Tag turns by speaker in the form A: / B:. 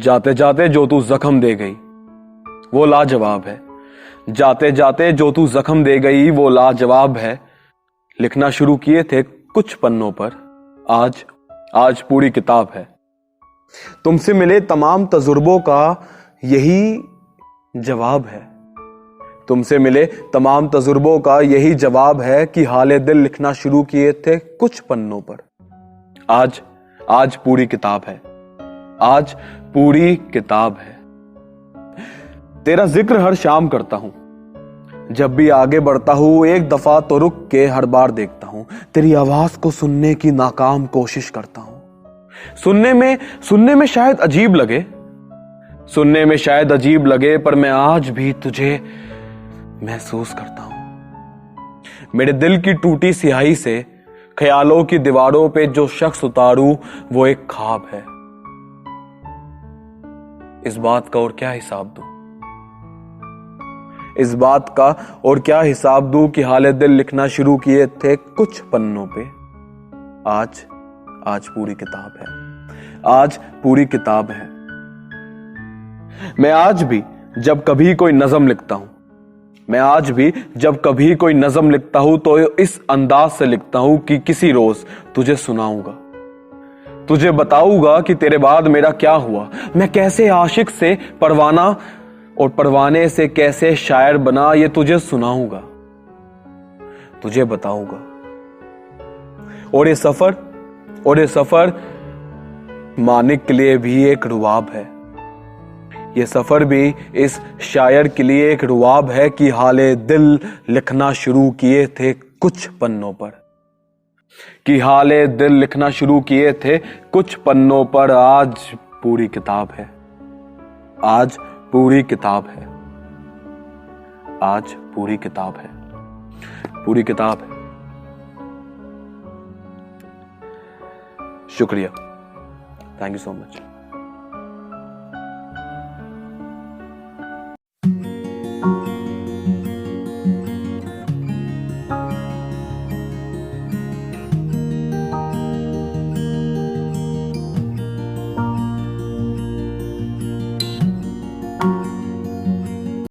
A: जाते जाते जो तू जख्म दे गई वो लाजवाब है, जाते जाते जो तू जख्म दे गई वो लाजवाब है। लिखना शुरू किए थे कुछ पन्नों पर, आज पूरी किताब है। तुमसे मिले तमाम तजुर्बों का यही जवाब है, तुमसे मिले तमाम तजुर्बों का यही जवाब है कि हाले दिल लिखना शुरू किए थे कुछ पन्नों पर। आज पूरी किताब है, आज पूरी किताब है। तेरा जिक्र हर शाम करता हूं, जब भी आगे बढ़ता हूं एक दफा तो रुक के हर बार देखता हूं। तेरी आवाज को सुनने की नाकाम कोशिश करता हूं। सुनने में शायद अजीब लगे, सुनने में शायद अजीब लगे, पर मैं आज भी तुझे महसूस करता हूं। मेरे दिल की टूटी स्याही से ख्यालों की दीवारों पे जो शख्स उतारूं वो एक ख्वाब है। इस बात का और क्या हिसाब दूं, इस बात का और क्या हिसाब दूं कि हाले दिल लिखना शुरू किए थे कुछ पन्नों पे। आज पूरी किताब है, आज पूरी किताब है। मैं आज भी जब कभी कोई नज़म लिखता हूं, मैं आज भी जब कभी कोई नज़म लिखता हूं तो इस अंदाज से लिखता हूं कि किसी रोज तुझे सुनाऊंगा, तुझे बताऊंगा कि तेरे बाद मेरा क्या हुआ। मैं कैसे आशिक से परवाना और परवाने से कैसे शायर बना, ये तुझे सुनाऊंगा, तुझे बताऊंगा। और ये सफर मानिक के लिए भी एक रुबाब है, ये सफर भी इस शायर के लिए एक रुबाब है कि हाले दिल लिखना शुरू किए थे कुछ पन्नों पर, कि हाले दिल लिखना शुरू किए थे कुछ पन्नों पर। आज पूरी किताब है, आज पूरी किताब है, आज पूरी किताब है, पूरी किताब है। शुक्रिया, थैंक यू सो मच।